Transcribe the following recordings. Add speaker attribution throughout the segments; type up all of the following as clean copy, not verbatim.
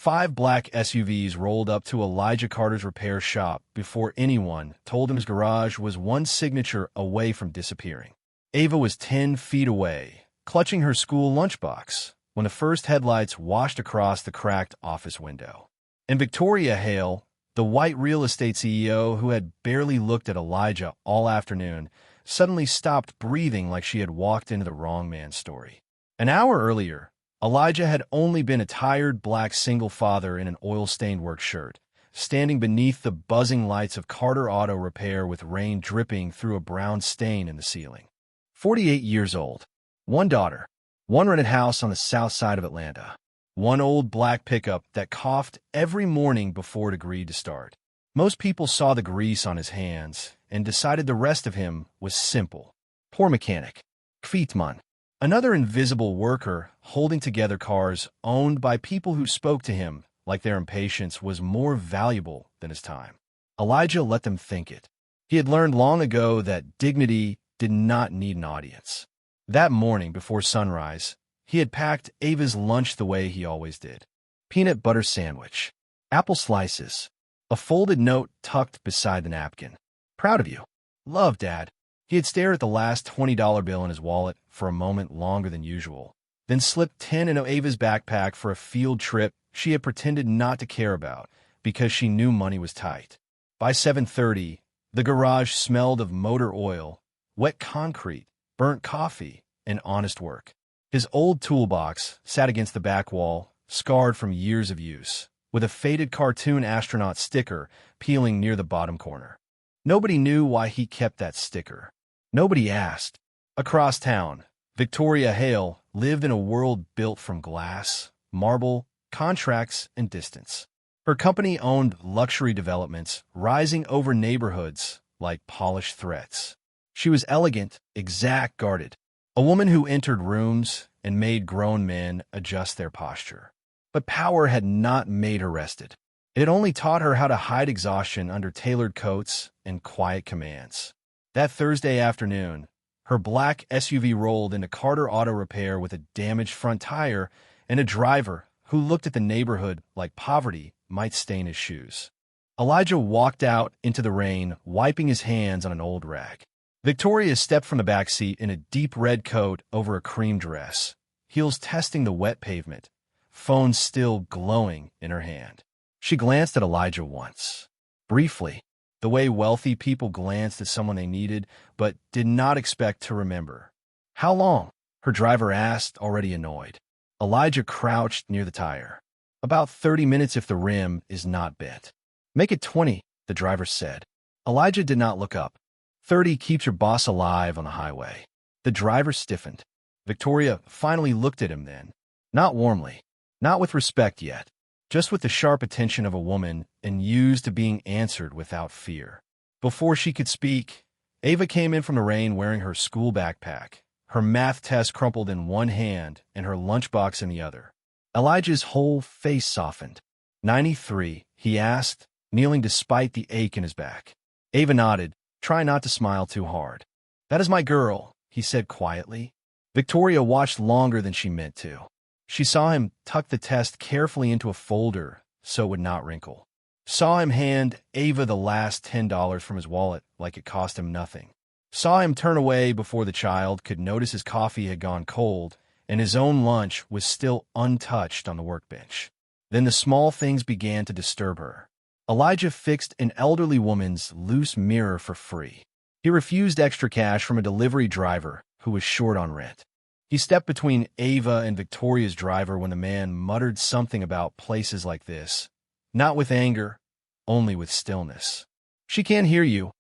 Speaker 1: 5 black SUVs rolled up to Elijah Carter's repair shop before anyone told him his garage was one signature away from disappearing. Ava was 10 feet away, clutching her school lunchbox, when the first headlights washed across the cracked office window. And Victoria Hale, the white real estate CEO who had barely looked at Elijah all afternoon, suddenly stopped breathing like she had walked into the wrong man's story. An hour earlier, Elijah had only been a tired black single father in an oil-stained work shirt, standing beneath the buzzing lights of Carter Auto Repair with rain dripping through a brown stain in the ceiling. 48 years old, 1 daughter, 1 rented house on the south side of Atlanta, 1 old black pickup that coughed every morning before it agreed to start. Most people saw the grease on his hands and decided the rest of him was simple. Poor mechanic. Kvietman. Another invisible worker holding together cars owned by people who spoke to him like their impatience was more valuable than his time. Elijah let them think it. He had learned long ago that dignity did not need an audience. That morning before sunrise, he had packed Ava's lunch the way he always did. Peanut butter sandwich, apple slices, a folded note tucked beside the napkin. Proud of you. Love, Dad. He had stared at the last $20 bill in his wallet for a moment longer than usual, then slipped 10 into Ava's backpack for a field trip she had pretended not to care about because she knew money was tight. By 7:30, the garage smelled of motor oil, wet concrete, burnt coffee, and honest work. His old toolbox sat against the back wall, scarred from years of use, with a faded cartoon astronaut sticker peeling near the bottom corner. Nobody knew why he kept that sticker. Nobody asked. Across town, Victoria Hale lived in a world built from glass, marble, contracts, and distance. Her company owned luxury developments rising over neighborhoods like polished threats. She was elegant, exact guarded, a woman who entered rooms and made grown men adjust their posture. But power had not made her rested. It had only taught her how to hide exhaustion under tailored coats and quiet commands. That Thursday afternoon, her black SUV rolled into Carter Auto Repair with a damaged front tire and a driver who looked at the neighborhood like poverty might stain his shoes. Elijah walked out into the rain, wiping his hands on an old rag. Victoria stepped from the back seat in a deep red coat over a cream dress, heels testing the wet pavement, phone still glowing in her hand. She glanced at Elijah once, briefly, the way wealthy people glanced at someone they needed but did not expect to remember. How long? Her driver asked, already annoyed. Elijah crouched near the tire. About 30 minutes if the rim is not bent. Make it 20, the driver said. Elijah did not look up. 30 keeps your boss alive on the highway. The driver stiffened. Victoria finally looked at him then. Not warmly. Not with respect yet. Just with the sharp attention of a woman and used to being answered without fear. Before she could speak, Ava came in from the rain wearing her school backpack, her math test crumpled in one hand and her lunchbox in the other. Elijah's whole face softened. 93, he asked, kneeling despite the ache in his back. Ava nodded, trying not to smile too hard. That is my girl, he said quietly. Victoria watched longer than she meant to. She saw him tuck the test carefully into a folder so it would not wrinkle. Saw him hand Ava the last $10 from his wallet like it cost him nothing. Saw him turn away before the child could notice his coffee had gone cold and his own lunch was still untouched on the workbench. Then the small things began to disturb her. Elijah fixed an elderly woman's loose mirror for free. He refused extra cash from a delivery driver who was short on rent. He stepped between Ava and Victoria's driver when the man muttered something about places like this. Not with anger, only with stillness. She can't hear you,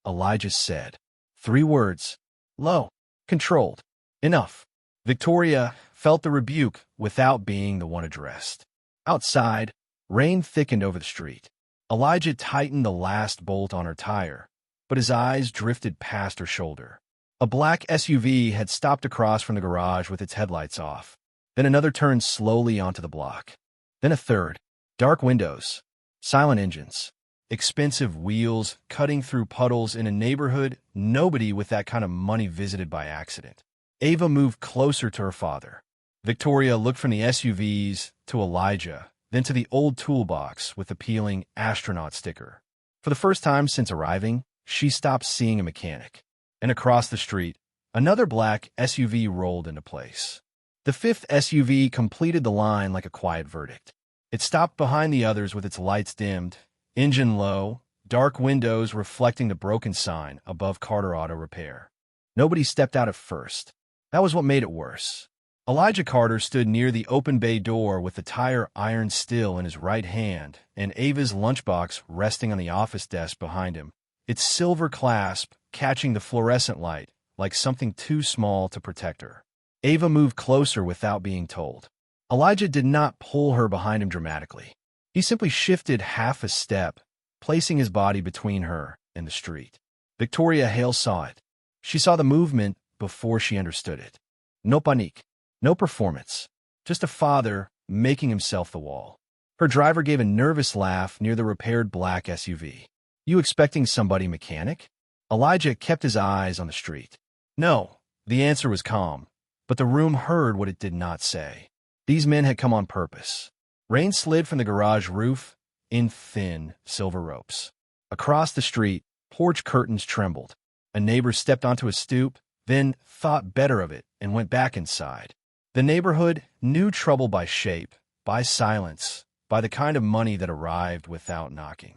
Speaker 1: Elijah said. 3 words. Low. Controlled. Enough. Victoria felt the rebuke without being the one addressed. Outside, rain thickened over the street. Elijah tightened the last bolt on her tire, but his eyes drifted past her shoulder. A black SUV had stopped across from the garage with its headlights off. Then another turned slowly onto the block. Then a third. Dark windows. Silent engines. Expensive wheels cutting through puddles in a neighborhood nobody with that kind of money visited by accident. Ava moved closer to her father. Victoria looked from the SUVs to Elijah, then to the old toolbox with the peeling astronaut sticker. For the first time since arriving, she stopped seeing a mechanic. And across the street, another black SUV rolled into place. The fifth SUV completed the line like a quiet verdict. It stopped behind the others with its lights dimmed, engine low, dark windows reflecting the broken sign above Carter Auto Repair. Nobody stepped out at first. That was what made it worse. Elijah Carter stood near the open bay door with the tire iron still in his right hand and Ava's lunchbox resting on the office desk behind him, its silver clasp catching the fluorescent light like something too small to protect her. Ava moved closer without being told. Elijah did not pull her behind him dramatically. He simply shifted half a step, placing his body between her and the street. Victoria Hale saw it. She saw the movement before she understood it. No panique, no performance, just a father making himself the wall. Her driver gave a nervous laugh near the repaired black SUV. You expecting somebody mechanic? Elijah kept his eyes on the street. No, the answer was calm, but the room heard what it did not say. These men had come on purpose. Rain slid from the garage roof in thin silver ropes. Across the street, porch curtains trembled. A neighbor stepped onto a stoop, then thought better of it and went back inside. The neighborhood knew trouble by shape, by silence, by the kind of money that arrived without knocking.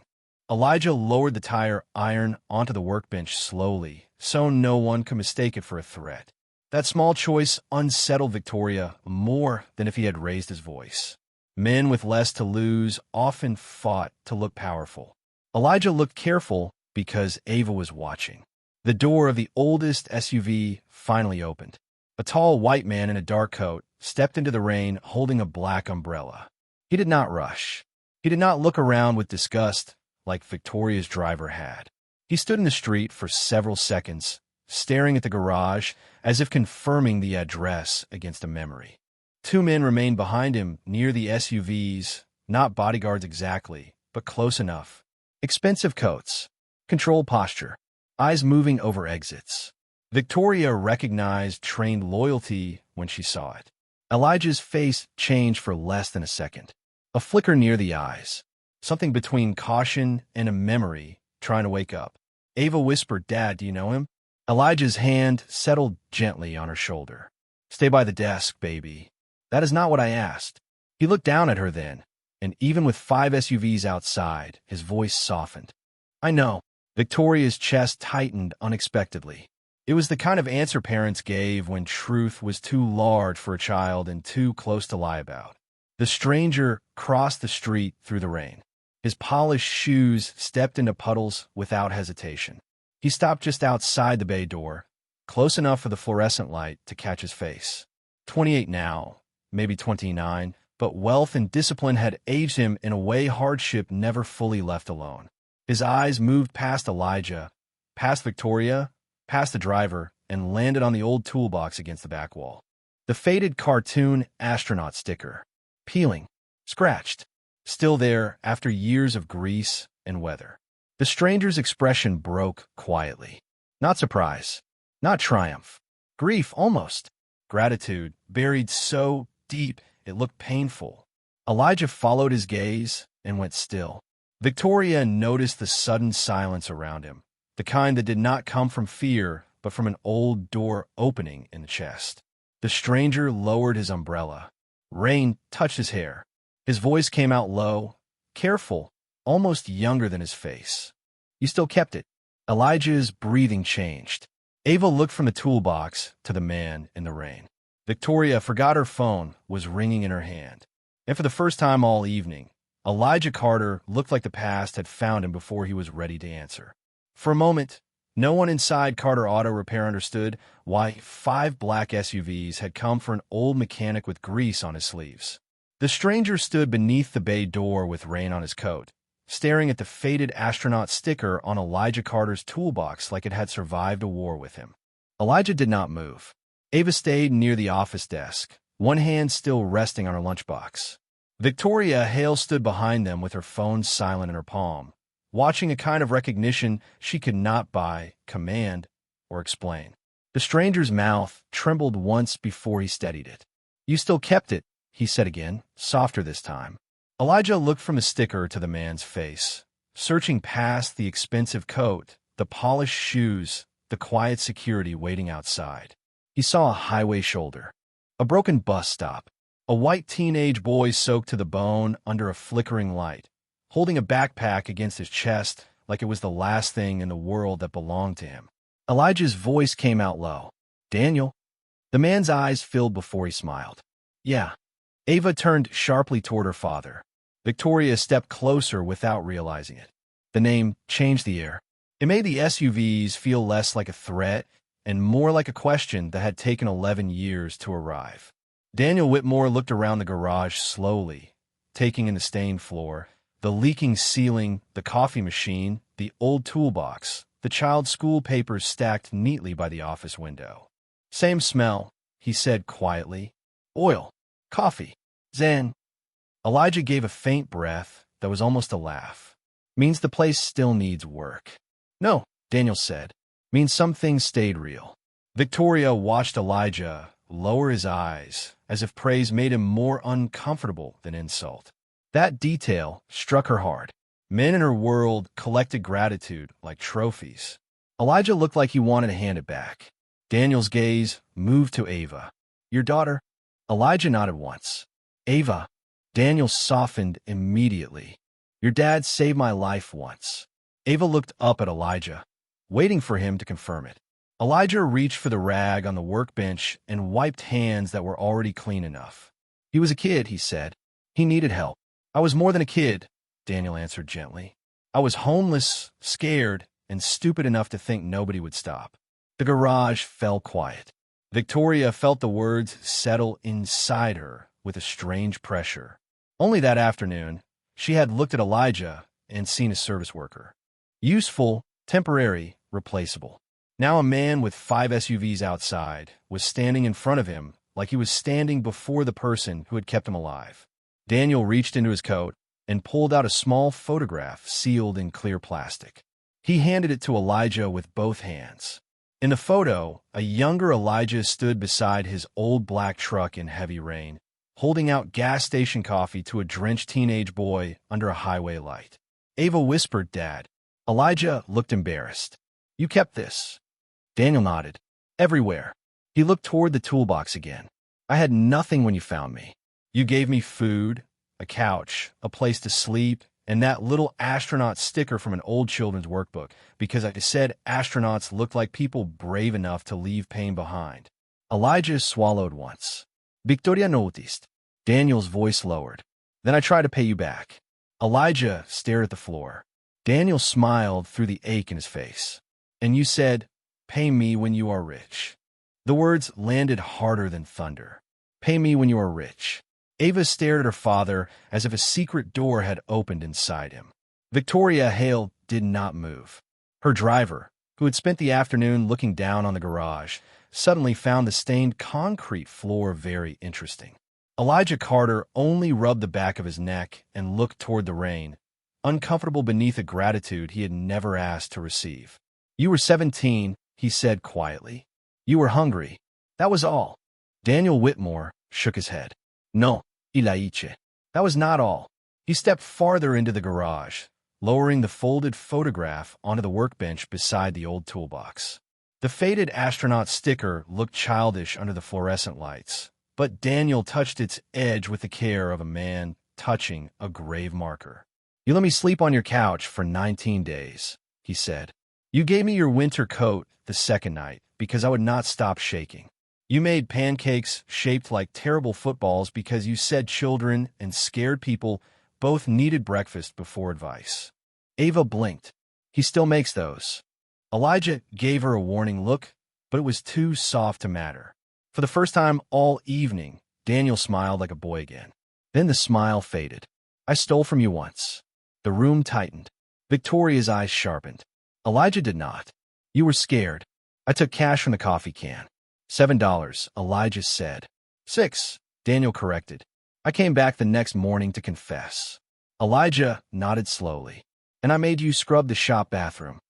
Speaker 1: Elijah lowered the tire iron onto the workbench slowly, so no one could mistake it for a threat. That small choice unsettled Victoria more than if he had raised his voice. Men with less to lose often fought to look powerful. Elijah looked careful because Ava was watching. The door of the oldest SUV finally opened. A tall white man in a dark coat stepped into the rain holding a black umbrella. He did not rush. He did not look around with disgust like Victoria's driver had. He stood in the street for several seconds, staring at the garage as if confirming the address against a memory. Two men remained behind him near the SUVs, not bodyguards exactly, but close enough. Expensive coats, controlled posture, eyes moving over exits. Victoria recognized trained loyalty when she saw it. Elijah's face changed for less than a second. A flicker near the eyes, something between caution and a memory trying to wake up. Ava whispered, "Dad, do you know him?" Elijah's hand settled gently on her shoulder. "Stay by the desk, baby. That is not what I asked." He looked down at her then, and even with 5 SUVs outside, his voice softened. "I know." Victoria's chest tightened unexpectedly. It was the kind of answer parents gave when truth was too large for a child and too close to lie about. The stranger crossed the street through the rain. His polished shoes stepped into puddles without hesitation. He stopped just outside the bay door, close enough for the fluorescent light to catch his face. 28 now, maybe 29, but wealth and discipline had aged him in a way hardship never fully left alone. His eyes moved past Elijah, past Victoria, past the driver, and landed on the old toolbox against the back wall. The faded cartoon astronaut sticker, peeling, scratched, still there after years of grease and weather. The stranger's expression broke quietly. Not surprise, not triumph, grief almost, gratitude buried so deep it looked painful. Elijah followed his gaze and went still. Victoria noticed the sudden silence around him, the kind that did not come from fear, but from an old door opening in the chest. The stranger lowered his umbrella. Rain touched his hair. His voice came out low, careful, almost younger than his face. "You still kept it." Elijah's breathing changed. Ava looked from the toolbox to the man in the rain. Victoria forgot her phone was ringing in her hand. And for the first time all evening, Elijah Carter looked like the past had found him before he was ready to answer. For a moment, no one inside Carter Auto Repair understood why 5 black SUVs had come for an old mechanic with grease on his sleeves. The stranger stood beneath the bay door with rain on his coat, staring at the faded astronaut sticker on Elijah Carter's toolbox like it had survived a war with him. Elijah did not move. Ava stayed near the office desk, one hand still resting on her lunchbox. Victoria Hale stood behind them with her phone silent in her palm, watching a kind of recognition she could not by command or explain. The stranger's mouth trembled once before he steadied it. "You still kept it," he said again, softer this time. Elijah looked from the sticker to the man's face, searching past the expensive coat, the polished shoes, the quiet security waiting outside. He saw a highway shoulder, a broken bus stop, a white teenage boy soaked to the bone under a flickering light, holding a backpack against his chest like it was the last thing in the world that belonged to him. Elijah's voice came out low. "Daniel?" The man's eyes filled before he smiled. "Yeah." Ava turned sharply toward her father. Victoria stepped closer without realizing it. The name changed the air. It made the SUVs feel less like a threat and more like a question that had taken 11 years to arrive. Daniel Whitmore looked around the garage slowly, taking in the stained floor, the leaking ceiling, the coffee machine, the old toolbox, the child's school papers stacked neatly by the office window. "Same smell," he said quietly. "Oil. Coffee. Zen." Elijah gave a faint breath that was almost a laugh. "Means the place still needs work." "No," Daniel said. "Means some things stayed real." Victoria watched Elijah lower his eyes, as if praise made him more uncomfortable than insult. That detail struck her hard. Men in her world collected gratitude like trophies. Elijah looked like he wanted to hand it back. Daniel's gaze moved to Ava. "Your daughter?" Elijah nodded once. "Ava." Daniel softened immediately. "Your dad saved my life once." Ava looked up at Elijah, waiting for him to confirm it. Elijah reached for the rag on the workbench and wiped hands that were already clean enough. "He was a kid," he said. "He needed help." "I was more than a kid," Daniel answered gently. "I was homeless, scared, and stupid enough to think nobody would stop." The garage fell quiet. Victoria felt the words settle inside her with a strange pressure. Only that afternoon, she had looked at Elijah and seen a service worker. Useful, temporary, replaceable. Now a man with 5 SUVs outside was standing in front of him like he was standing before the person who had kept him alive. Daniel reached into his coat and pulled out a small photograph sealed in clear plastic. He handed it to Elijah with both hands. In the photo, a younger Elijah stood beside his old black truck in heavy rain, holding out gas station coffee to a drenched teenage boy under a highway light. Ava whispered, "Dad." Elijah looked embarrassed. "You kept this?" Daniel nodded. "Everywhere." He looked toward the toolbox again. "I had nothing when you found me. You gave me food, a couch, a place to sleep, and that little astronaut sticker from an old children's workbook, because I said astronauts looked like people brave enough to leave pain behind." Elijah swallowed once. "Victoria noticed." Daniel's voice lowered. "Then I tried to pay you back." Elijah stared at the floor. Daniel smiled through the ache in his face. "And you said, 'Pay me when you are rich.'" The words landed harder than thunder. "Pay me when you are rich." Ava stared at her father as if a secret door had opened inside him. Victoria Hale did not move. Her driver, who had spent the afternoon looking down on the garage, suddenly found the stained concrete floor very interesting. Elijah Carter only rubbed the back of his neck and looked toward the rain, uncomfortable beneath a gratitude he had never asked to receive. "You were 17, he said quietly. "You were hungry. That was all." Daniel Whitmore shook his head. "No, Ilaiche. That was not all." He stepped farther into the garage, lowering the folded photograph onto the workbench beside the old toolbox. The faded astronaut sticker looked childish under the fluorescent lights, but Daniel touched its edge with the care of a man touching a grave marker. "You let me sleep on your couch for 19 days, he said. "You gave me your winter coat the second night because I would not stop shaking. You made pancakes shaped like terrible footballs because you said children and scared people both needed breakfast before advice." Ava blinked. "He still makes those." Elijah gave her a warning look, but it was too soft to matter. For the first time all evening, Daniel smiled like a boy again. Then the smile faded. "I stole from you once." The room tightened. Victoria's eyes sharpened. Elijah did not. "You were scared. I took cash from the coffee can." $7, Elijah said. "6, Daniel corrected. "I came back the next morning to confess." Elijah nodded slowly. "And I made you scrub the shop bathroom."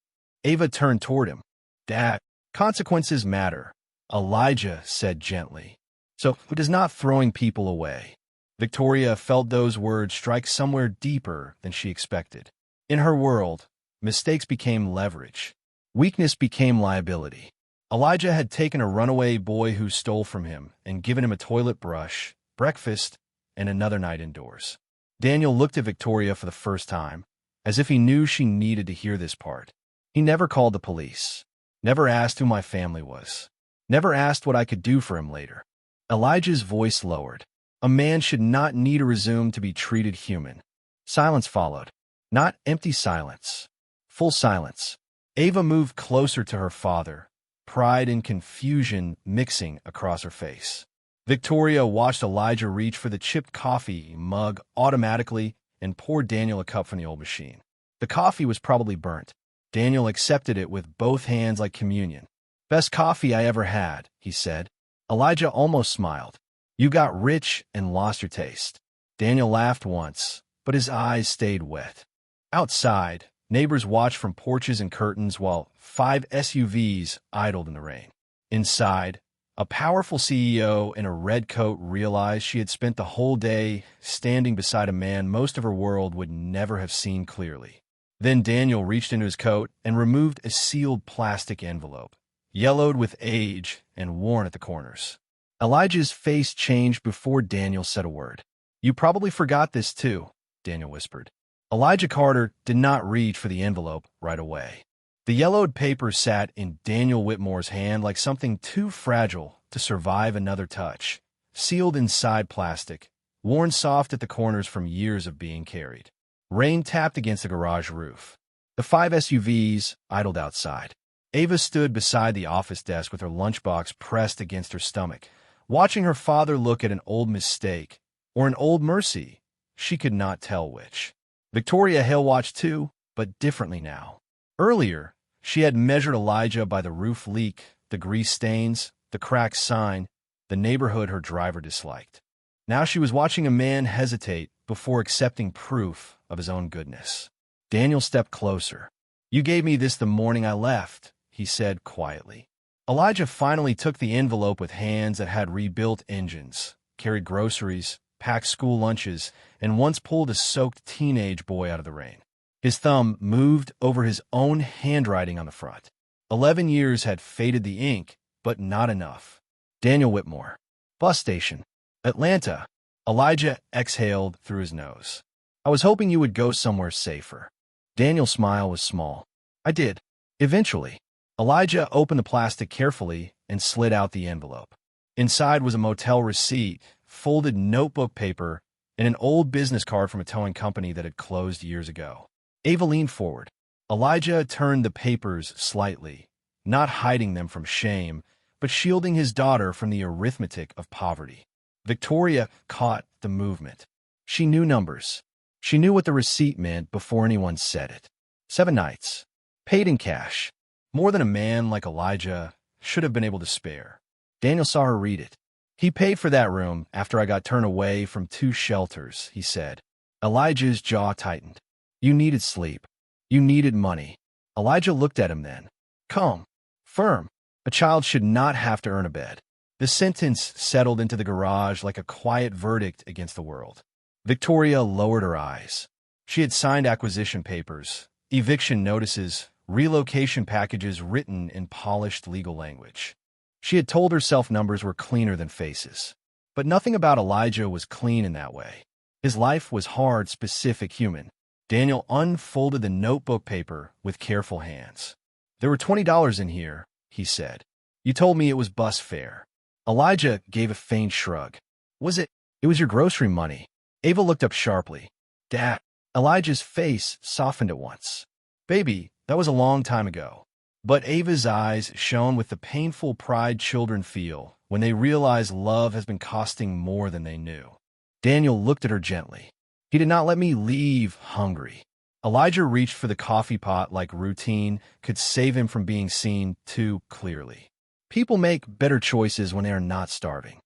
Speaker 1: Ava turned toward him. "Dad, consequences matter," Elijah said gently. "So it is not throwing people away." Victoria felt those words strike somewhere deeper than she expected. In her world, mistakes became leverage. Weakness became liability. Elijah had taken a runaway boy who stole from him and given him a toilet brush, breakfast, and another night indoors. Daniel looked at Victoria for the first time, as if he knew she needed to hear this part. He never called the police, never asked who my family was, never asked what I could do for him later. Elijah's voice lowered. A man should not need a resume to be treated human. Silence followed. Not empty silence. Full silence. Ava moved closer to her father, pride and confusion mixing across her face. Victoria watched Elijah reach for the chipped coffee mug automatically and pour Daniel a cup from the old machine. The coffee was probably burnt. Daniel accepted it with both hands like communion. "Best coffee I ever had," he said. Elijah almost smiled. "You got rich and lost your taste." Daniel laughed once, but his eyes stayed wet. Outside, neighbors watched from porches and curtains while 5 SUVs idled in the rain. Inside, a powerful CEO in a red coat realized she had spent the whole day standing beside a man most of her world would never have seen clearly. Then Daniel reached into his coat and removed a sealed plastic envelope, yellowed with age and worn at the corners. Elijah's face changed before Daniel said a word. "You probably forgot this too," Daniel whispered. Elijah Carter did not reach for the envelope right away. The yellowed paper sat in Daniel Whitmore's hand like something too fragile to survive another touch, sealed inside plastic, worn soft at the corners from years of being carried. Rain tapped against the garage roof. The 5 SUVs idled outside. Ava stood beside the office desk with her lunchbox pressed against her stomach, watching her father look at an old mistake or an old mercy. She could not tell which. Victoria Hale watched too, but differently now. Earlier, she had measured Elijah by the roof leak, the grease stains, the cracked sign, the neighborhood her driver disliked. Now she was watching a man hesitate before accepting proof of his own goodness. Daniel stepped closer. "You gave me this the morning I left," he said quietly. Elijah finally took the envelope with hands that had rebuilt engines, carried groceries, packed school lunches, and once pulled a soaked teenage boy out of the rain. His thumb moved over his own handwriting on the front. 11 years had faded the ink, but not enough. Daniel Whitmore. Bus station. Atlanta. Elijah exhaled through his nose. "I was hoping you would go somewhere safer." Daniel's smile was small. "I did. Eventually." Elijah opened the plastic carefully and slid out the envelope. Inside was a motel receipt, folded notebook paper, and an old business card from a towing company that had closed years ago. Ava leaned forward. Elijah turned the papers slightly, not hiding them from shame, but shielding his daughter from the arithmetic of poverty. Victoria caught the movement. She knew numbers. She knew what the receipt meant before anyone said it. 7 nights. Paid in cash. More than a man like Elijah should have been able to spare. Daniel saw her read it. "He paid for that room after I got turned away from 2 shelters," he said. Elijah's jaw tightened. "You needed sleep. You needed money." Elijah looked at him then. Calm. Firm. A child should not have to earn a bed. The sentence settled into the garage like a quiet verdict against the world. Victoria lowered her eyes. She had signed acquisition papers, eviction notices, relocation packages written in polished legal language. She had told herself numbers were cleaner than faces. But nothing about Elijah was clean in that way. His life was hard, specific, human. Daniel unfolded the notebook paper with careful hands. "There were $20 in here," he said. "You told me it was bus fare." Elijah gave a faint shrug. "Was it? It was your grocery money." Ava looked up sharply. "Dad." Elijah's face softened at once. "Baby, that was a long time ago." But Ava's eyes shone with the painful pride children feel when they realize love has been costing more than they knew. Daniel looked at her gently. "He did not let me leave hungry." Elijah reached for the coffee pot like routine could save him from being seen too clearly. People make better choices when they are not starving.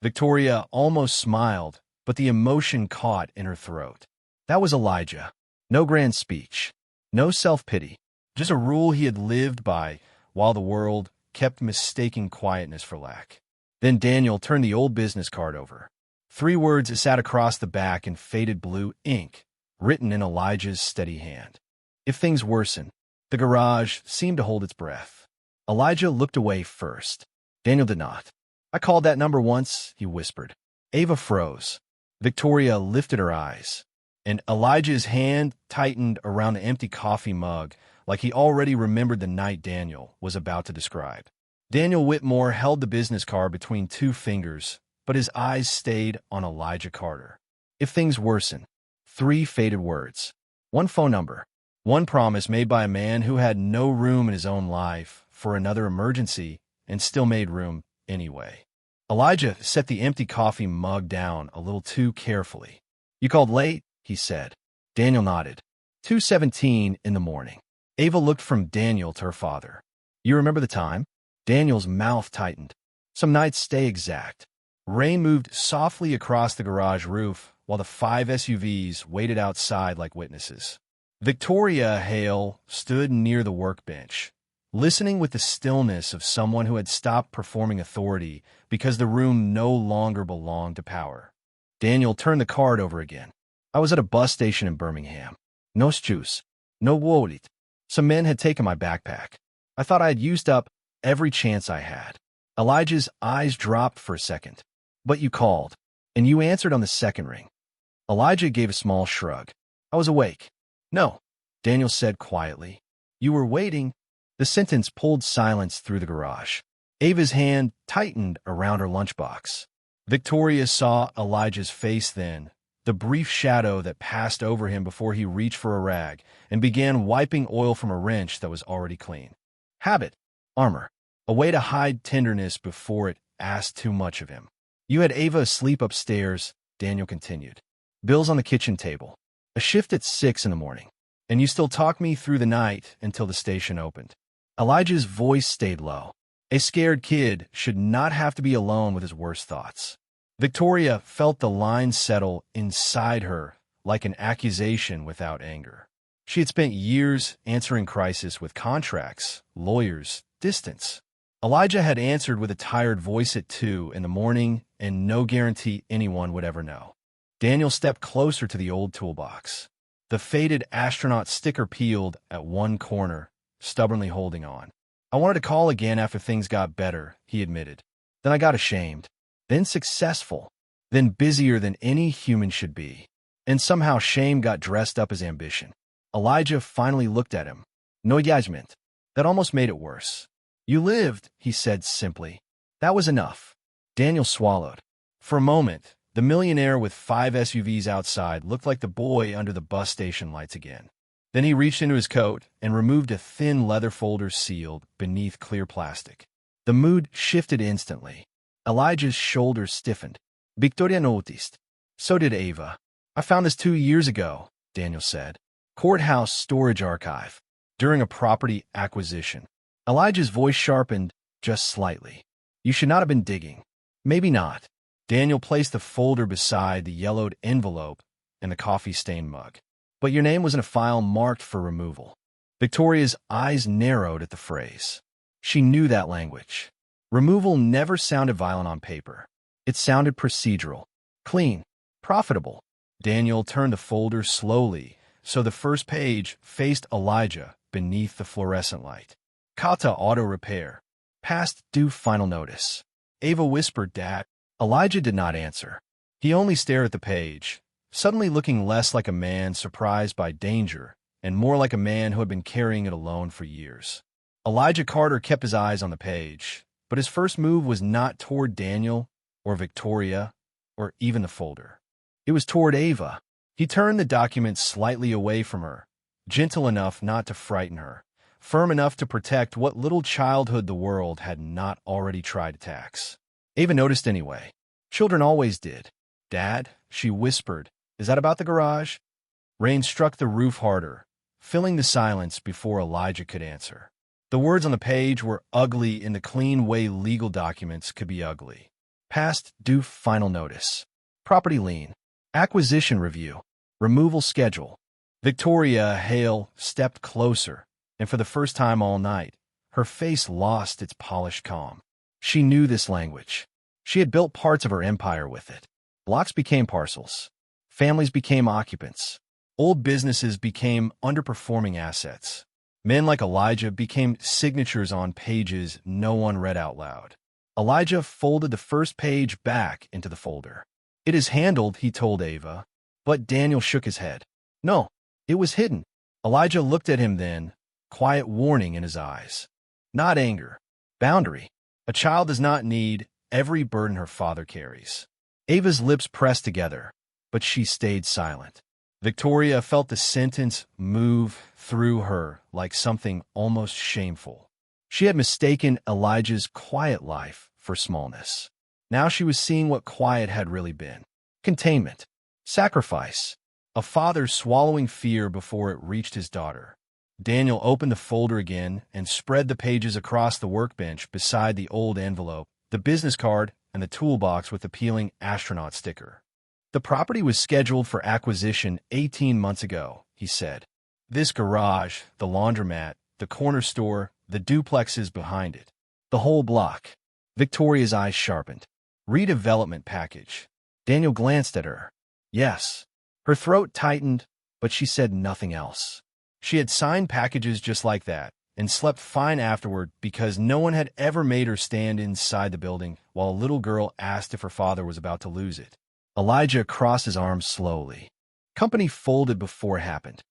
Speaker 1: Victoria almost smiled, but the emotion caught in her throat. That was Elijah. No grand speech. No self-pity. Just a rule he had lived by while the world kept mistaking quietness for lack. Then Daniel turned the old business card over. 3 words sat across the back in faded blue ink, written in Elijah's steady hand. If things worsen. The garage seemed to hold its breath. Elijah looked away first. Daniel did not. I called that number once, he whispered. Ava froze. Victoria lifted her eyes, and Elijah's hand tightened around the empty coffee mug like he already remembered the night Daniel was about to describe. Daniel Whitmore held the business card between 2 fingers, but his eyes stayed on Elijah Carter. If things worsen. 3 faded words. 1 phone number. 1 promise made by a man who had no room in his own life for another emergency and still made room anyway. Elijah set the empty coffee mug down a little too carefully. You called late, he said. Daniel nodded. 2:17 in the morning. Ava looked from Daniel to her father. You remember the time? Daniel's mouth tightened. Some nights stay exact. Rain moved softly across the garage roof while the 5 SUVs waited outside like witnesses. Victoria Hale stood near the workbench, listening with the stillness of someone who had stopped performing authority because the room no longer belonged to power. Daniel turned the card over again. I was at a bus station in Birmingham. No juice. No wallet. Some men had taken my backpack. I thought I had used up every chance I had. Elijah's eyes dropped for a second. But you called, and you answered on the second ring. Elijah gave a small shrug. I was awake. No, Daniel said quietly. You were waiting. The sentence pulled silence through the garage. Ava's hand tightened around her lunchbox. Victoria saw Elijah's face then, the brief shadow that passed over him before he reached for a rag and began wiping oil from a wrench that was already clean. Habit. Armor. A way to hide tenderness before it asked too much of him. You had Ava asleep upstairs, Daniel continued. Bills on the kitchen table. A shift at 6 in the morning. And you still talked me through the night until the station opened. Elijah's voice stayed low. A scared kid should not have to be alone with his worst thoughts. Victoria felt the line settle inside her like an accusation without anger. She had spent years answering crisis with contracts, lawyers, distance. Elijah had answered with a tired voice at 2 in the morning and no guarantee anyone would ever know. Daniel stepped closer to the old toolbox. The faded astronaut sticker peeled at one corner, stubbornly holding on. I wanted to call again after things got better, he admitted. Then I got ashamed. Then successful. Then busier than any human should be. And somehow shame got dressed up as ambition. Elijah finally looked at him. No judgment. That almost made it worse. You lived, he said simply. That was enough. Daniel swallowed. For a moment, the millionaire with 5 SUVs outside looked like the boy under the bus station lights again. Then he reached into his coat and removed a thin leather folder sealed beneath clear plastic. The mood shifted instantly. Elijah's shoulders stiffened. Victoria noticed. So did Ava. I found this 2 years ago, Daniel said. Courthouse storage archive. During a property acquisition. Elijah's voice sharpened just slightly. You should not have been digging. Maybe not. Daniel placed the folder beside the yellowed envelope and the coffee-stained mug. But your name was in a file marked for removal. Victoria's eyes narrowed at the phrase. She knew that language. Removal never sounded violent on paper. It sounded procedural, clean, profitable. Daniel turned the folder slowly, so the first page faced Elijah beneath the fluorescent light. Kata Auto Repair. Past due final notice. Ava whispered that. Elijah did not answer. He only stared at the page, suddenly looking less like a man surprised by danger and more like a man who had been carrying it alone for years. Elijah Carter kept his eyes on the page, but his first move was not toward Daniel or Victoria or even the folder. It was toward Ava. He turned the document slightly away from her, gentle enough not to frighten her, firm enough to protect what little childhood the world had not already tried to tax. Ava noticed anyway. Children always did. Dad, she whispered, is that about the garage? Rain struck the roof harder, filling the silence before Elijah could answer. The words on the page were ugly in the clean way legal documents could be ugly. Past due final notice. Property lien. Acquisition review. Removal schedule. Victoria Hale stepped closer, and for the first time all night, her face lost its polished calm. She knew this language. She had built parts of her empire with it. Blocks became parcels. Families became occupants. Old businesses became underperforming assets. Men like Elijah became signatures on pages no one read out loud. Elijah folded the first page back into the folder. "It is handled," he told Ava. But Daniel shook his head. "No, it was hidden." Elijah looked at him then, quiet warning in his eyes. Not anger. Boundary. A child does not need every burden her father carries. Ava's lips pressed together, but she stayed silent. Victoria felt the sentence move through her like something almost shameful. She had mistaken Elijah's quiet life for smallness. Now she was seeing what quiet had really been. Containment. Sacrifice. A father swallowing fear before it reached his daughter. Daniel opened the folder again and spread the pages across the workbench beside the old envelope, the business card, and the toolbox with the peeling astronaut sticker. "The property was scheduled for acquisition 18 months ago," he said. "This garage, the laundromat, the corner store, the duplexes behind it. The whole block." Victoria's eyes sharpened. "Redevelopment package." Daniel glanced at her. "Yes." Her throat tightened, but she said nothing else. She had signed packages just like that and slept fine afterward because no one had ever made her stand inside the building while a little girl asked if her father was about to lose it. Elijah crossed his arms slowly. Company folded before it happened.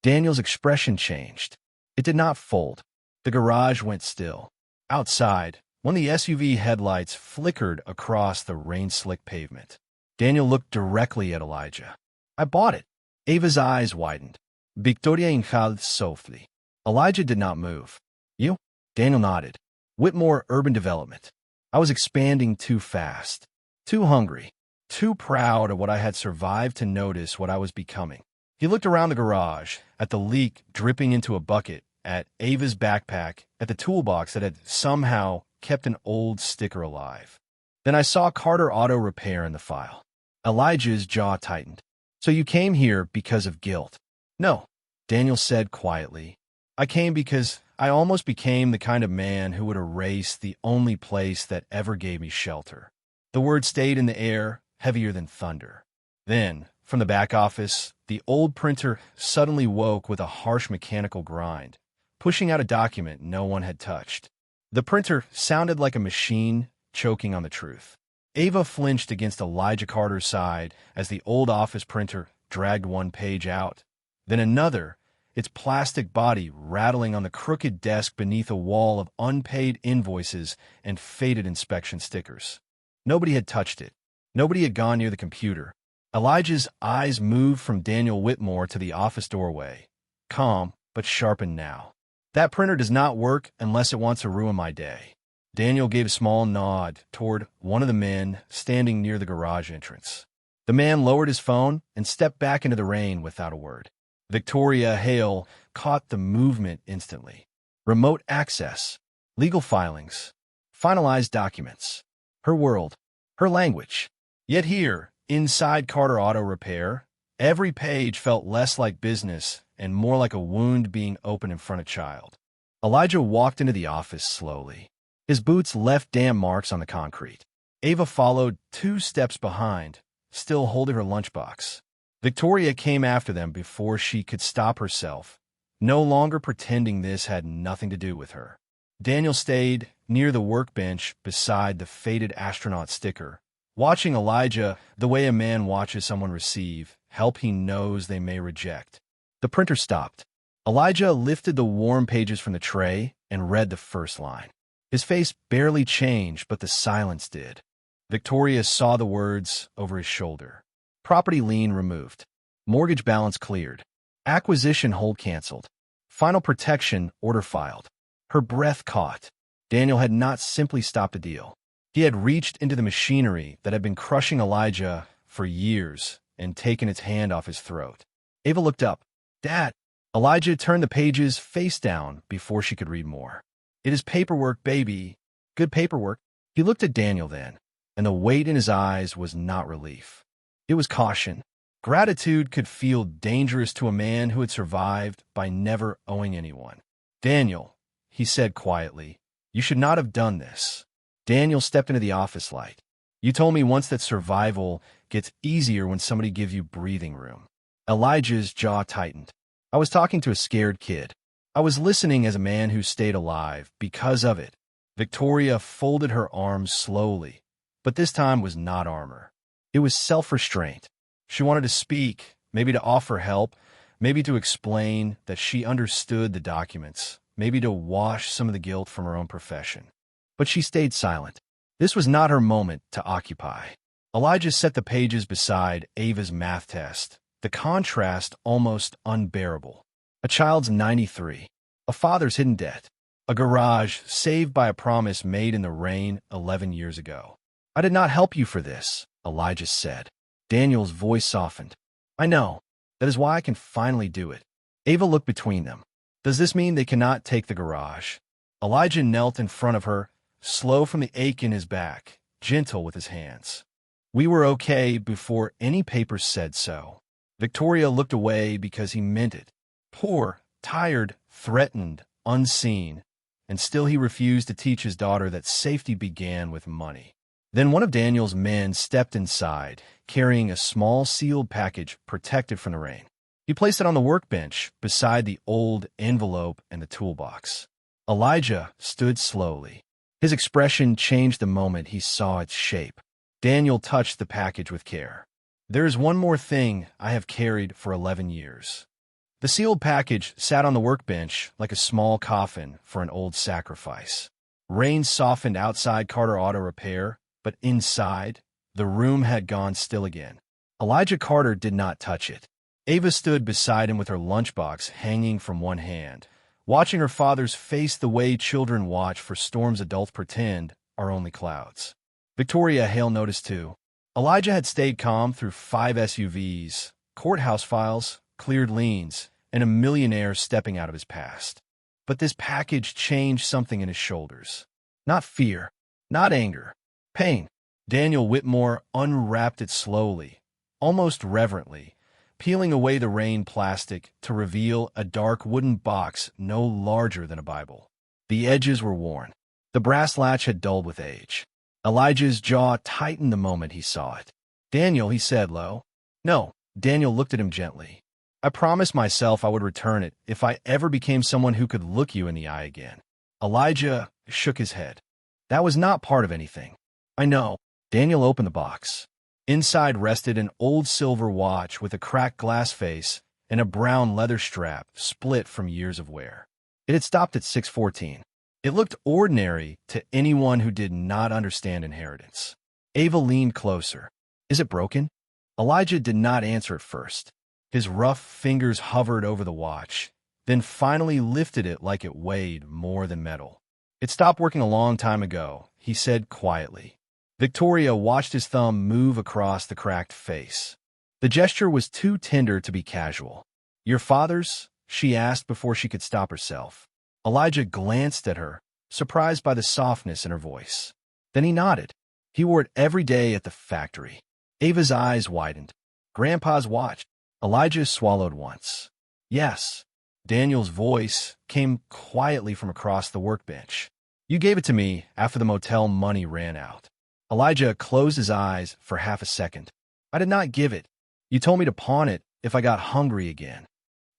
Speaker 1: Daniel's expression changed. It did not fold. The garage went still. Outside, one of the SUV headlights flickered across the rain-slicked pavement. Daniel looked directly at Elijah. "I bought it." Ava's eyes widened. Victoria inhaled softly. Elijah did not move. "You?" Daniel nodded. "Whitmore Urban Development. I was expanding too fast. Too hungry. Too proud of what I had survived to notice what I was becoming." He looked around the garage, at the leak dripping into a bucket, at Ava's backpack, at the toolbox that had somehow kept an old sticker alive. Then I saw Carter Auto Repair in the file. Elijah's jaw tightened. "So you came here because of guilt?" "No," Daniel said quietly. "I came because I almost became the kind of man who would erase the only place that ever gave me shelter." The word stayed in the air, heavier than thunder. Then, from the back office, the old printer suddenly woke with a harsh mechanical grind, pushing out a document no one had touched. The printer sounded like a machine choking on the truth. Ava flinched against Elijah Carter's side as the old office printer dragged one page out, then another, its plastic body rattling on the crooked desk beneath a wall of unpaid invoices and faded inspection stickers. Nobody had touched it. Nobody had gone near the computer. Elijah's eyes moved from Daniel Whitmore to the office doorway, calm but sharpened now. "That printer does not work unless it wants to ruin my day." Daniel gave a small nod toward one of the men standing near the garage entrance. The man lowered his phone and stepped back into the rain without a word. Victoria Hale caught the movement instantly. Remote access, legal filings, finalized documents. Her world, her language. Yet here, inside Carter Auto Repair, every page felt less like business and more like a wound being opened in front of a child. Elijah walked into the office slowly. His boots left damp marks on the concrete. Ava followed 2 steps behind, still holding her lunchbox. Victoria came after them before she could stop herself, no longer pretending this had nothing to do with her. Daniel stayed near the workbench beside the faded astronaut sticker, watching Elijah the way a man watches someone receive help he knows they may reject. The printer stopped. Elijah lifted the warm pages from the tray and read the first line. His face barely changed, but the silence did. Victoria saw the words over his shoulder. Property lien removed. Mortgage balance cleared. Acquisition hold canceled. Final protection order filed. Her breath caught. Daniel had not simply stopped a deal. He had reached into the machinery that had been crushing Elijah for years and taken its hand off his throat. Ava looked up. "Dad." Elijah turned the pages face down before she could read more. "It is paperwork, baby. Good paperwork." He looked at Daniel then, and the weight in his eyes was not relief. It was caution. Gratitude could feel dangerous to a man who had survived by never owing anyone. "Daniel," he said quietly, "you should not have done this." Daniel stepped into the office light. You told me once that survival gets easier when somebody gives you breathing room. Elijah's jaw tightened. I was talking to a scared kid. I was listening as a man who stayed alive because of it. Victoria folded her arms slowly, but this time was not armor. It was self-restraint. She wanted to speak, maybe to offer help, maybe to explain that she understood the documents, maybe to wash some of the guilt from her own profession. But she stayed silent. This was not her moment to occupy. Elijah set the pages beside Ava's math test, the contrast almost unbearable. A child's 93, a father's hidden debt, a garage saved by a promise made in the rain 11 years ago. I did not help you for this, Elijah said. Daniel's voice softened. I know. That is why I can finally do it. Ava looked between them. Does this mean they cannot take the garage? Elijah knelt in front of her, slow from the ache in his back, gentle with his hands. We were okay before any papers said so. Victoria looked away because he meant it. Poor, tired, threatened, unseen, and still he refused to teach his daughter that safety began with money. Then one of Daniel's men stepped inside, carrying a small sealed package protected from the rain. He placed it on the workbench beside the old envelope and the toolbox. Elijah stood slowly. His expression changed the moment he saw its shape. Daniel touched the package with care. There is one more thing I have carried for 11 years. The sealed package sat on the workbench like a small coffin for an old sacrifice. Rain softened outside Carter Auto Repair, but inside, the room had gone still again. Elijah Carter did not touch it. Ava stood beside him with her lunchbox hanging from one hand, watching her father's face the way children watch for storms adults pretend are only clouds. Victoria Hale noticed too. Elijah had stayed calm through 5 SUVs, courthouse files, cleared liens, and a millionaire stepping out of his past. But this package changed something in his shoulders. Not fear, not anger. Pain. Daniel Whitmore unwrapped it slowly, almost reverently, peeling away the rain plastic to reveal a dark wooden box no larger than a Bible. The edges were worn. The brass latch had dulled with age. Elijah's jaw tightened the moment he saw it. Daniel, he said low. No. Daniel looked at him gently. I promised myself I would return it if I ever became someone who could look you in the eye again. Elijah shook his head. That was not part of anything. I know. Daniel opened the box. Inside rested an old silver watch with a cracked glass face and a brown leather strap split from years of wear. It had stopped at 614. It looked ordinary to anyone who did not understand inheritance. Ava leaned closer. Is it broken? Elijah did not answer at first. His rough fingers hovered over the watch, then finally lifted it like it weighed more than metal. It stopped working a long time ago, he said quietly. Victoria watched his thumb move across the cracked face. The gesture was too tender to be casual. Your father's? She asked before she could stop herself. Elijah glanced at her, surprised by the softness in her voice. Then he nodded. He wore it every day at the factory. Ava's eyes widened. Grandpa's watch. Elijah swallowed once. Yes. Daniel's voice came quietly from across the workbench. You gave it to me after the motel money ran out. Elijah closed his eyes for half a second. I did not give it. You told me to pawn it if I got hungry again.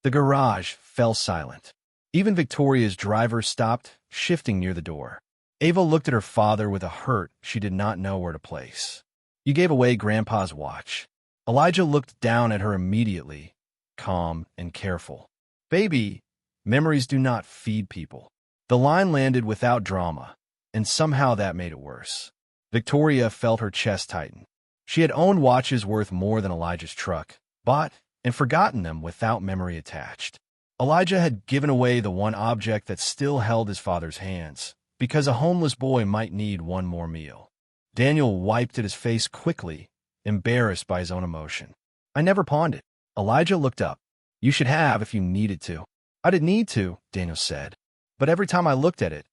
Speaker 1: The garage fell silent. Even Victoria's driver stopped, shifting near the door. Ava looked at her father with a hurt she did not know where to place. You gave away Grandpa's watch. Elijah looked down at her immediately, calm and careful. Baby, memories do not feed people. The line landed without drama, and somehow that made it worse. Victoria felt her chest tighten. She had owned watches worth more than Elijah's truck, bought and forgotten them without memory attached. Elijah had given away the one object that still held his father's hands, because a homeless boy might need one more meal. Daniel wiped at his face quickly, embarrassed by his own emotion. I never pawned it. Elijah looked up. You should have if you needed to. I didn't need to, Daniel said. But every time I looked at it,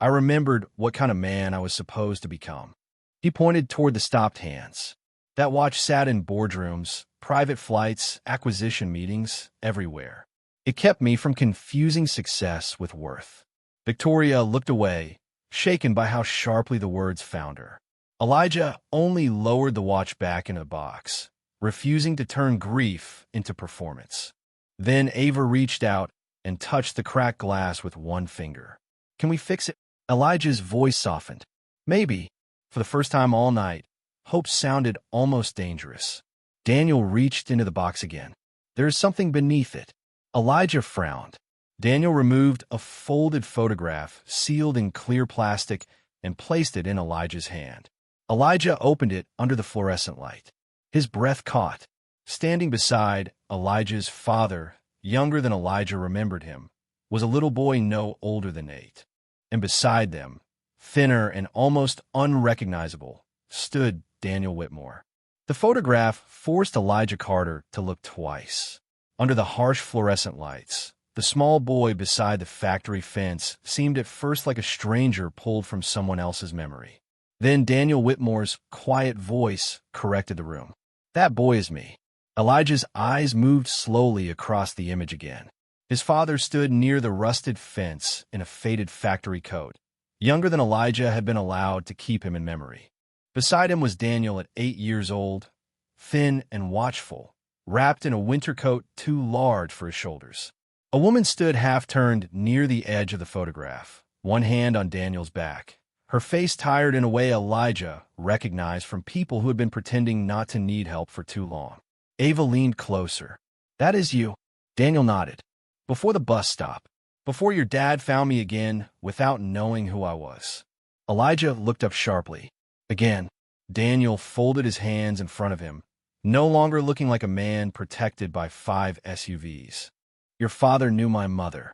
Speaker 1: I remembered what kind of man I was supposed to become. He pointed toward the stopped hands. That watch sat in boardrooms, private flights, acquisition meetings, everywhere. It kept me from confusing success with worth. Victoria looked away, shaken by how sharply the words found her. Elijah only lowered the watch back in a box, refusing to turn grief into performance. Then Ava reached out and touched the cracked glass with one finger. "Can we fix it?" Elijah's voice softened. "Maybe." For the first time all night, hope sounded almost dangerous. Daniel reached into the box again. "There is something beneath it." Elijah frowned. Daniel removed a folded photograph sealed in clear plastic and placed it in Elijah's hand. Elijah opened it under the fluorescent light. His breath caught. Standing beside Elijah's father, younger than Elijah remembered him, was a little boy no older than 8. And beside them, thinner and almost unrecognizable, stood Daniel Whitmore. The photograph forced Elijah Carter to look twice. Under the harsh fluorescent lights, the small boy beside the factory fence seemed at first like a stranger pulled from someone else's memory. Then Daniel Whitmore's quiet voice corrected the room. "That boy is me." Elijah's eyes moved slowly across the image again. His father stood near the rusted fence in a faded factory coat. Younger than Elijah had been allowed to keep him in memory. Beside him was Daniel at 8 years old, thin and watchful, wrapped in a winter coat too large for his shoulders. A woman stood half-turned near the edge of the photograph, one hand on Daniel's back, her face tired in a way Elijah recognized from people who had been pretending not to need help for too long. Ava leaned closer. "That is you." Daniel nodded. "Before the bus stop. Before your dad found me again without knowing who I was." Elijah looked up sharply. Again, Daniel folded his hands in front of him, no longer looking like a man protected by 5 SUVs. "Your father knew my mother."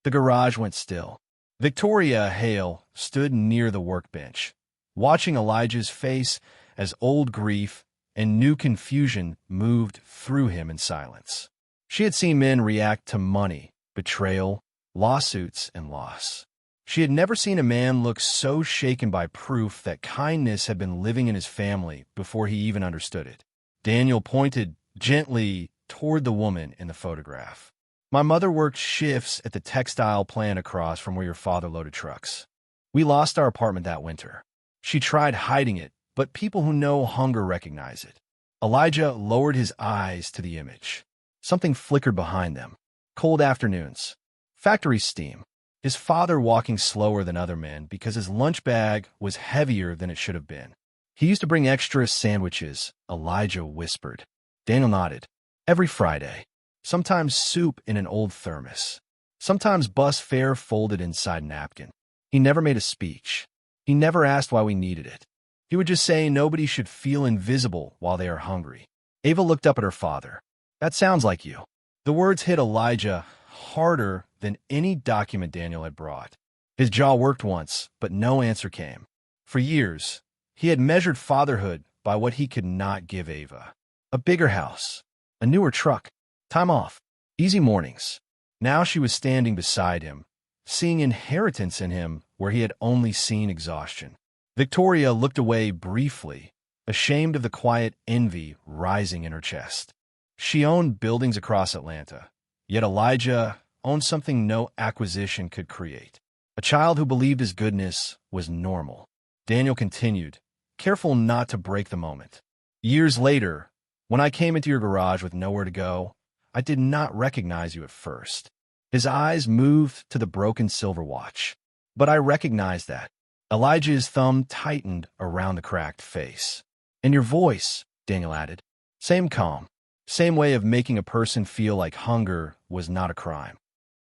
Speaker 1: The garage went still. Victoria Hale stood near the workbench, watching Elijah's face as old grief and new confusion moved through him in silence. She had seen men react to money, betrayal, lawsuits, and loss. She had never seen a man look so shaken by proof that kindness had been living in his family before he even understood it. Daniel pointed gently toward the woman in the photograph. "My mother worked shifts at the textile plant across from where your father loaded trucks. We lost our apartment that winter. She tried hiding it, but people who know hunger recognize it." Elijah lowered his eyes to the image. Something flickered behind them. Cold afternoons. Factory steam. His father walking slower than other men because his lunch bag was heavier than it should have been. "He used to bring extra sandwiches," Elijah whispered. Daniel nodded. "Every Friday. Sometimes soup in an old thermos. Sometimes bus fare folded inside a napkin. He never made a speech. He never asked why we needed it. He would just say nobody should feel invisible while they are hungry." Ava looked up at her father. "That sounds like you." The words hit Elijah harder than any document Daniel had brought. His jaw worked once, but no answer came. For years, he had measured fatherhood by what he could not give Ava. A bigger house, a newer truck, time off, easy mornings. Now she was standing beside him, seeing inheritance in him where he had only seen exhaustion. Victoria looked away briefly, ashamed of the quiet envy rising in her chest. She owned buildings across Atlanta, yet Elijah owned something no acquisition could create. A child who believed his goodness was normal. Daniel continued, careful not to break the moment. "Years later, when I came into your garage with nowhere to go, I did not recognize you at first." His eyes moved to the broken silver watch. "But I recognized that." Elijah's thumb tightened around the cracked face. "And your voice," Daniel added. "Same calm. Same way of making a person feel like hunger was not a crime."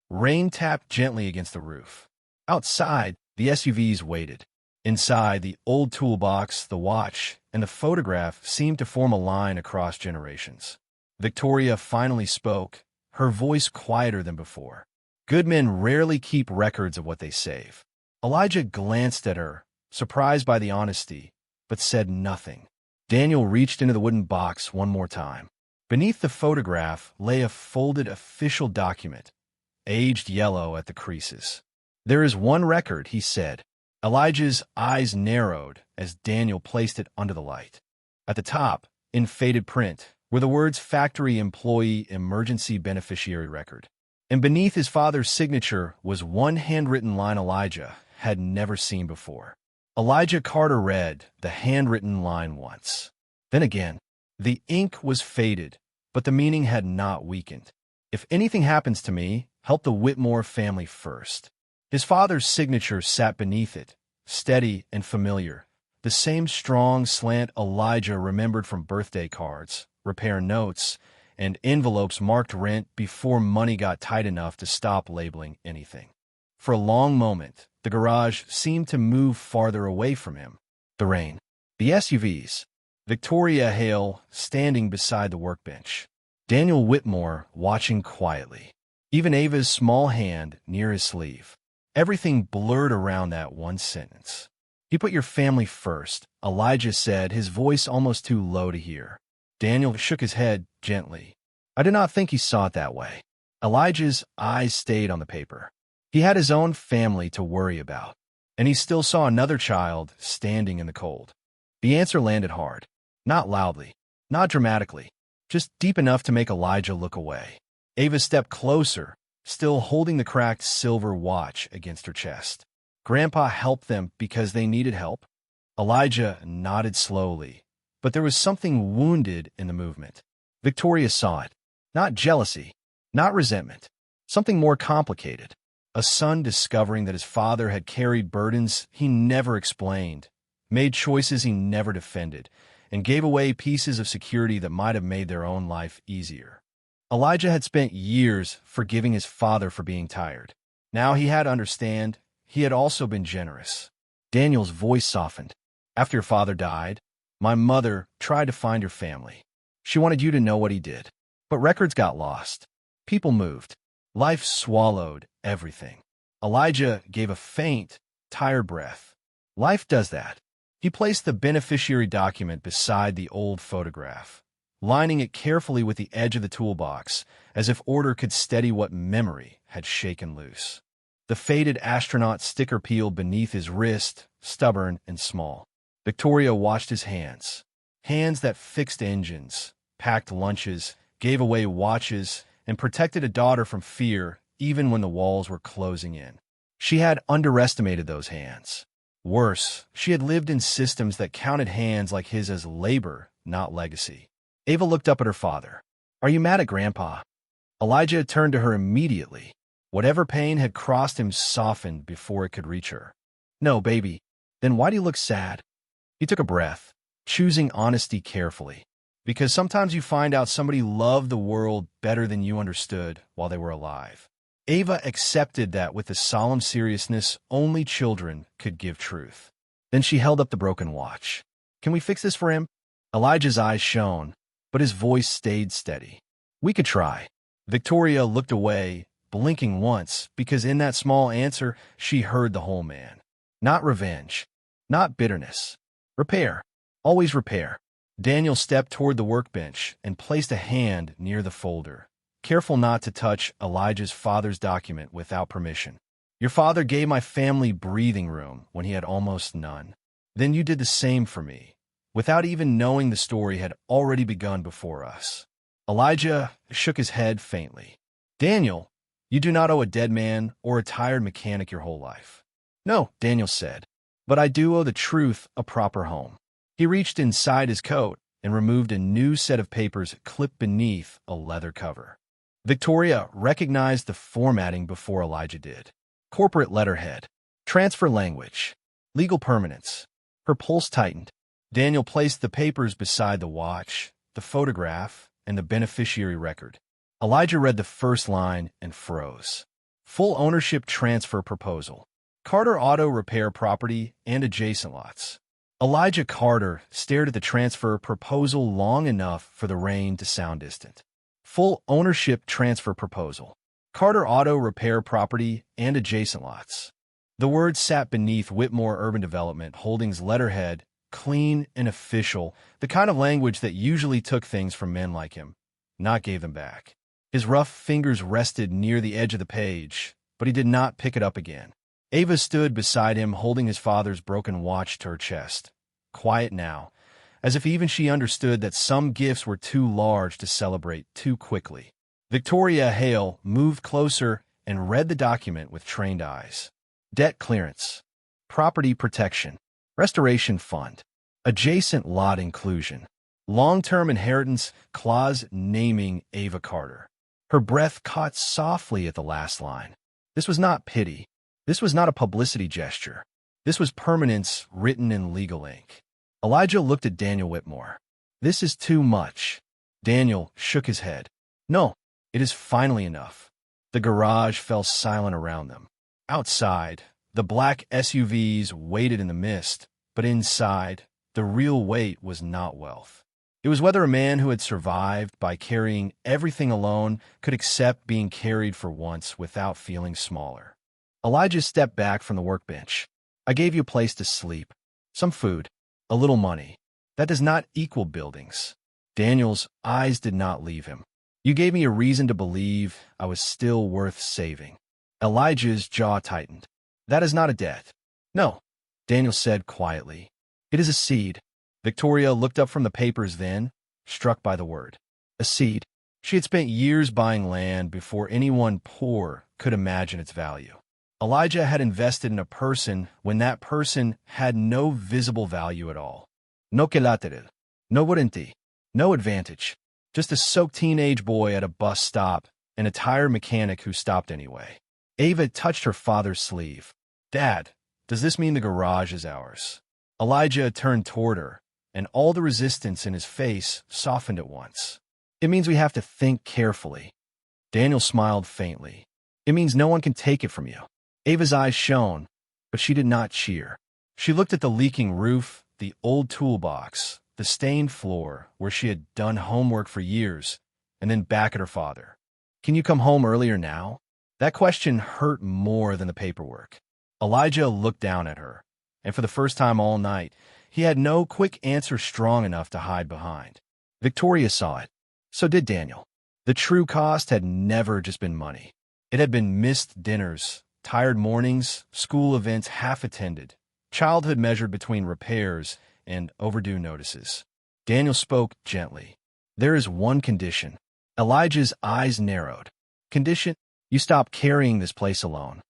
Speaker 1: Rain tapped gently against the roof. Outside, the SUVs waited. Inside, the old toolbox, the watch, and the photograph seemed to form a line across generations. Victoria finally spoke, her voice quieter than before. "Good men rarely keep records of what they save." Elijah glanced at her, surprised by the honesty, but said nothing. Daniel reached into the wooden box one more time. Beneath the photograph lay a folded official document, aged yellow at the creases. "There is one record," he said. Elijah's eyes narrowed as Daniel placed it under the light. At the top, in faded print, were the words Factory Employee Emergency Beneficiary Record. And beneath his father's signature was one handwritten line Elijah had never seen before. Elijah Carter read the handwritten line once. Then again. The ink was faded, but the meaning had not weakened. If anything happens to me, help the Whitmore family first. His father's signature sat beneath it, steady and familiar. The same strong slant Elijah remembered from birthday cards, repair notes, and envelopes marked rent before money got tight enough to stop labeling anything. For a long moment, the garage seemed to move farther away from him. The rain. The SUVs. Victoria Hale standing beside the workbench. Daniel Whitmore watching quietly. Even Ava's small hand near his sleeve. Everything blurred around that one sentence. "You put your family first," Elijah said, his voice almost too low to hear. Daniel shook his head gently. I did not think he saw it that way. Elijah's eyes stayed on the paper. He had his own family to worry about, and he still saw another child standing in the cold. The answer landed hard. Not loudly, not dramatically, just deep enough to make Elijah look away. Ava stepped closer, still holding the cracked silver watch against her chest. Grandpa helped them because they needed help? Elijah nodded slowly, but there was something wounded in the movement. Victoria saw it. Not jealousy, not resentment, something more complicated. A son discovering that his father had carried burdens he never explained, made choices he never defended, and gave away pieces of security that might have made their own life easier. Elijah had spent years forgiving his father for being tired. Now he had to understand he had also been generous. Daniel's voice softened. After your father died, my mother tried to find your family. She wanted you to know what he did. But records got lost. People moved. Life swallowed everything. Elijah gave a faint, tired breath. Life does that. He placed the beneficiary document beside the old photograph, lining it carefully with the edge of the toolbox, as if order could steady what memory had shaken loose. The faded astronaut sticker peeled beneath his wrist, stubborn and small. Victoria watched his hands. Hands that fixed engines, packed lunches, gave away watches, and protected a daughter from fear even when the walls were closing in. She had underestimated those hands. Worse, she had lived in systems that counted hands like his as labor, not legacy. Ava looked up at her father. Are you mad at Grandpa? Elijah turned to her immediately. Whatever pain had crossed him softened before it could reach her. No, baby. Then why do you look sad? He took a breath, choosing honesty carefully. Because sometimes you find out somebody loved the world better than you understood while they were alive. Ava accepted that with the solemn seriousness only children could give truth. Then she held up the broken watch. Can we fix this for him? Elijah's eyes shone, but his voice stayed steady. We could try. Victoria looked away, blinking once, because in that small answer she heard the whole man. Not revenge, not bitterness. Repair. Always repair. Daniel stepped toward the workbench and placed a hand near the folder, careful not to touch Elijah's father's document without permission. Your father gave my family breathing room when he had almost none. Then you did the same for me, without even knowing the story had already begun before us. Elijah shook his head faintly. Daniel, you do not owe a dead man or a tired mechanic your whole life. No, Daniel said, but I do owe the truth a proper home. He reached inside his coat and removed a new set of papers clipped beneath a leather cover. Victoria recognized the formatting before Elijah did. Corporate letterhead, transfer language, legal permanence. Her pulse tightened. Daniel placed the papers beside the watch, the photograph, and the beneficiary record. Elijah read the first line and froze. Full ownership transfer proposal. Carter Auto Repair property and adjacent lots. Elijah Carter stared at the transfer proposal long enough for the rain to sound distant. Full ownership transfer proposal. Carter Auto Repair property and adjacent lots. The words sat beneath Whitmore Urban Development Holdings letterhead, clean and official, the kind of language that usually took things from men like him, not gave them back. His rough fingers rested near the edge of the page, but he did not pick it up again. Ava stood beside him, holding his father's broken watch to her chest, quiet now, as if even she understood that some gifts were too large to celebrate too quickly. Victoria Hale moved closer and read the document with trained eyes. Debt clearance. Property protection. Restoration Fund. Adjacent lot inclusion. Long-term inheritance clause naming Ava Carter. Her breath caught softly at the last line. This was not pity. This was not a publicity gesture. This was permanence written in legal ink. Elijah looked at Daniel Whitmore. This is too much. Daniel shook his head. No, it is finally enough. The garage fell silent around them. Outside, the black SUVs waited in the mist, but inside, the real weight was not wealth. It was whether a man who had survived by carrying everything alone could accept being carried for once without feeling smaller. Elijah stepped back from the workbench. I gave you a place to sleep, some food, a little money. That does not equal buildings. Daniel's eyes did not leave him. You gave me a reason to believe I was still worth saving. Elijah's jaw tightened. That is not a debt. No, Daniel said quietly. It is a seed. Victoria looked up from the papers then, struck by the word. A seed. She had spent years buying land before anyone poor could imagine its value. Elijah had invested in a person when that person had no visible value at all. No collateral, no warranty, no advantage. Just a soaked teenage boy at a bus stop and a tire mechanic who stopped anyway. Ava touched her father's sleeve. Dad, does this mean the garage is ours? Elijah turned toward her, and all the resistance in his face softened at once. It means we have to think carefully. Daniel smiled faintly. It means no one can take it from you. Ava's eyes shone, but she did not cheer. She looked at the leaking roof, the old toolbox, the stained floor where she had done homework for years, and then back at her father. Can you come home earlier now? That question hurt more than the paperwork. Elijah looked down at her, and for the first time all night, he had no quick answer strong enough to hide behind. Victoria saw it. So did Daniel. The true cost had never just been money. It had been missed dinners, tired mornings, school events half attended, childhood measured between repairs and overdue notices. Daniel spoke gently. There is one condition. Elijah's eyes narrowed. Condition? You stop carrying this place alone.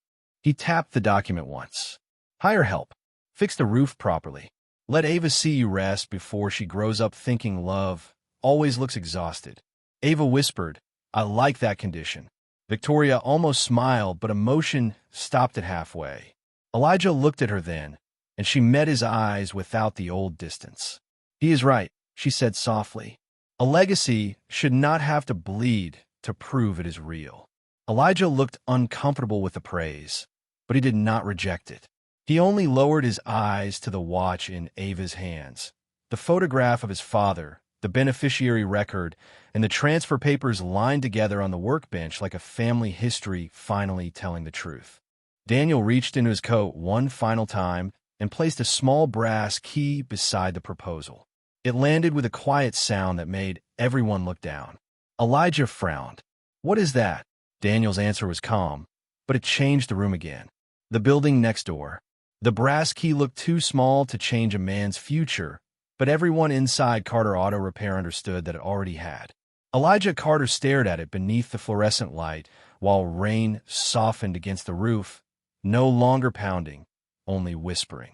Speaker 1: He tapped the document once. Hire help. Fix the roof properly. Let Ava see you rest before she grows up thinking love always looks exhausted. Ava whispered, I like that condition. Victoria almost smiled, but emotion stopped it halfway. Elijah looked at her then, and she met his eyes without the old distance. He is right, she said softly. A legacy should not have to bleed to prove it is real. Elijah looked uncomfortable with the praise, but he did not reject it. He only lowered his eyes to the watch in Ava's hands. The photograph of his father, the beneficiary record, and the transfer papers lined together on the workbench like a family history finally telling the truth. Daniel reached into his coat one final time and placed a small brass key beside the proposal. It landed with a quiet sound that made everyone look down. Elijah frowned. What is that? Daniel's answer was calm, but it changed the room again. The building next door. The brass key looked too small to change a man's future, but everyone inside Carter Auto Repair understood that it already had. Elijah Carter stared at it beneath the fluorescent light while rain softened against the roof, no longer pounding, only whispering.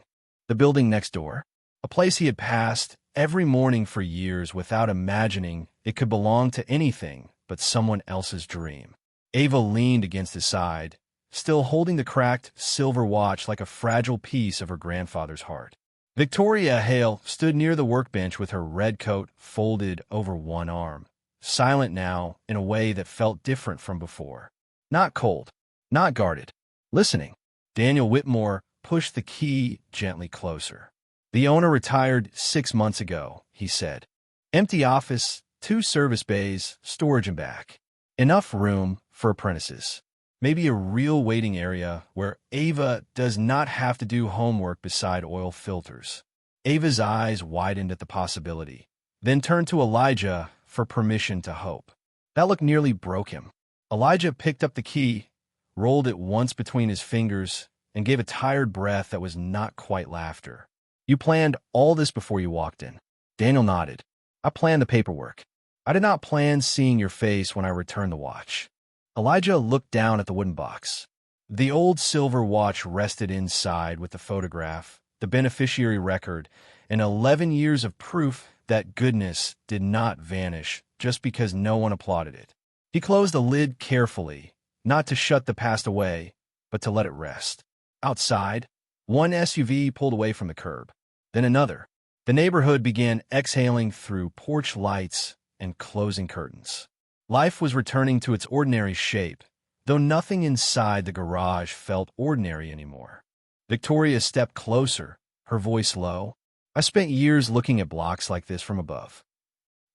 Speaker 1: The building next door, a place he had passed every morning for years without imagining it could belong to anything but someone else's dream. Ava leaned against his side, still holding the cracked silver watch like a fragile piece of her grandfather's heart. Victoria Hale stood near the workbench with her red coat folded over one arm, silent now in a way that felt different from before. Not cold, not guarded, listening. Daniel Whitmore pushed the key gently closer. The owner retired 6 months ago, he said. Empty office, 2 service bays, storage and back. Enough room for apprentices. Maybe a real waiting area where Ava does not have to do homework beside oil filters. Ava's eyes widened at the possibility, then turned to Elijah for permission to hope. That look nearly broke him. Elijah picked up the key, rolled it once between his fingers, and gave a tired breath that was not quite laughter. You planned all this before you walked in. Daniel nodded. I planned the paperwork. I did not plan seeing your face when I returned the watch. Elijah looked down at the wooden box. The old silver watch rested inside with the photograph, the beneficiary record, and 11 years of proof that goodness did not vanish just because no one applauded it. He closed the lid carefully, not to shut the past away, but to let it rest. Outside, one SUV pulled away from the curb, then another. The neighborhood began exhaling through porch lights and closing curtains. Life was returning to its ordinary shape, though nothing inside the garage felt ordinary anymore. Victoria stepped closer, her voice low. I spent years looking at blocks like this from above.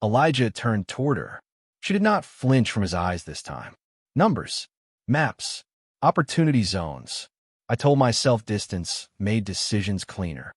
Speaker 1: Elijah turned toward her. She did not flinch from his eyes this time. Numbers, maps, opportunity zones. I told myself distance made decisions cleaner.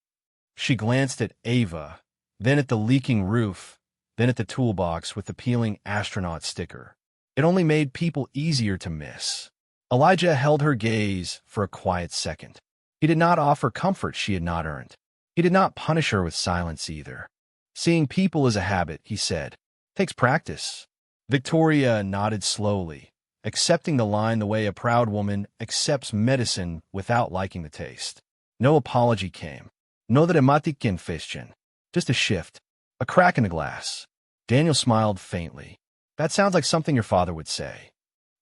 Speaker 1: She glanced at Ava, then at the leaking roof, then at the toolbox with the peeling astronaut sticker. It only made people easier to miss. Elijah held her gaze for a quiet second. He did not offer comfort she had not earned. He did not punish her with silence either. Seeing people is a habit, he said. Takes practice. Victoria nodded slowly, accepting the line the way a proud woman accepts medicine without liking the taste. No apology came. No dramatiken question. Just a shift. A crack in the glass. Daniel smiled faintly. That sounds like something your father would say.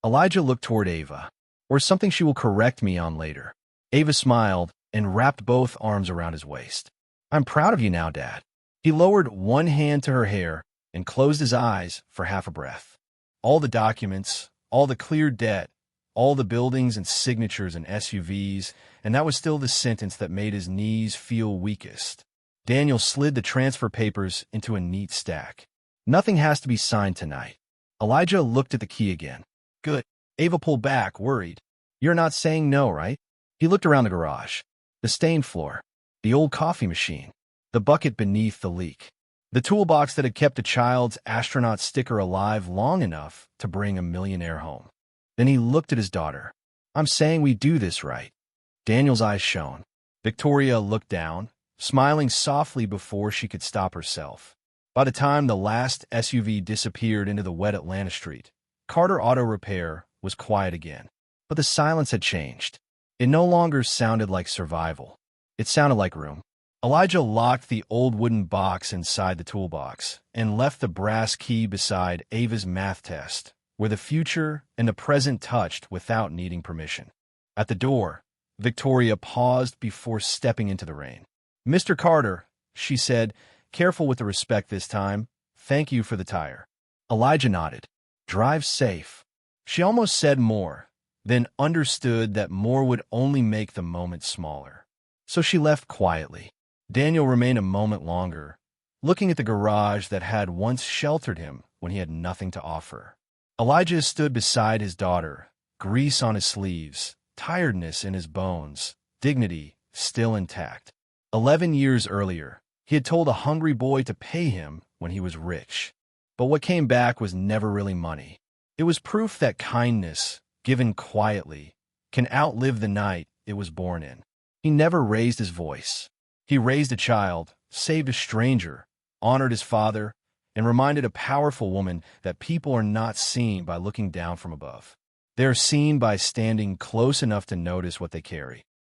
Speaker 1: Elijah looked toward Ava. Or something she will correct me on later. Ava smiled and wrapped both arms around his waist. I'm proud of you now, Dad. He lowered one hand to her hair and closed his eyes for half a breath. All the documents, all the clear debt, all the buildings and signatures and SUVs, and that was still the sentence that made his knees feel weakest. Daniel slid the transfer papers into a neat stack. Nothing has to be signed tonight. Elijah looked at the key again. Good. Ava pulled back, worried. You're not saying no, right? He looked around the garage. The stained floor. The old coffee machine. The bucket beneath the leak. The toolbox that had kept a child's astronaut sticker alive long enough to bring a millionaire home. Then he looked at his daughter. I'm saying we do this right. Daniel's eyes shone. Victoria looked down, smiling softly before she could stop herself. By the time the last SUV disappeared into the wet Atlanta street, Carter Auto Repair was quiet again. But the silence had changed. It no longer sounded like survival. It sounded like room. Elijah locked the old wooden box inside the toolbox and left the brass key beside Ava's math test, where the future and the present touched without needing permission. At the door, Victoria paused before stepping into the rain. Mr. Carter, she said, careful with the respect this time. Thank you for the tire. Elijah nodded. Drive safe. She almost said more, then understood that more would only make the moment smaller. So she left quietly. Daniel remained a moment longer, looking at the garage that had once sheltered him when he had nothing to offer. Elijah stood beside his daughter, grease on his sleeves, tiredness in his bones, dignity still intact. 11 years earlier, he had told a hungry boy to pay him when he was rich. But what came back was never really money. It was proof that kindness, given quietly, can outlive the night it was born in. He never raised his voice. He raised a child, saved a stranger, honored his father, and reminded a powerful woman that people are not seen by looking down from above. They are seen by standing close enough to notice what they carry.